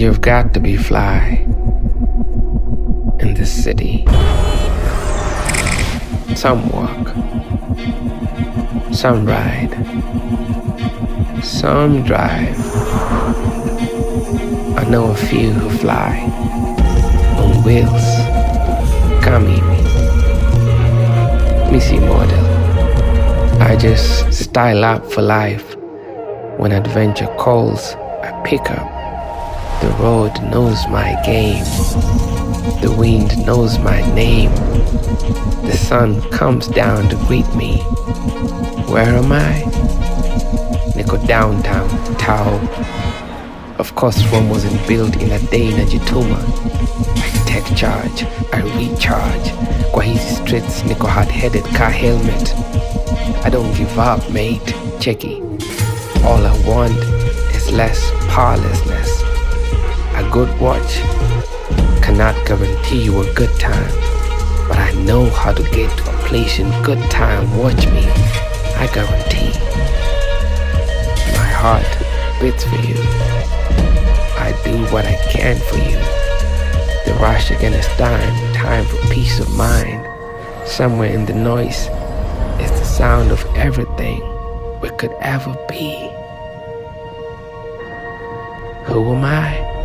You've got to be fly in this city. Some walk, some ride, some drive. I know a few who fly on wheels. Come meet me. Missy model. I just style up for life. When adventure calls, I pick up. The road knows my game. The wind knows my name. The sun comes down to greet me. Where am I? Nico downtown, Tao. Of course Rome wasn't built in a day in a Jituma. I take charge, I recharge. Kwa hizi streets niko hard-headed car helmet. I don't give up, mate. Checky. All I want is less powerlessness. A good watch cannot guarantee you a good time, but I know how to get to a place in good time. Watch me, I guarantee. My heart beats for you. I do what I can for you. The rush against time for peace of mind. Somewhere in the noise is the sound of everything we could ever be. Who am I?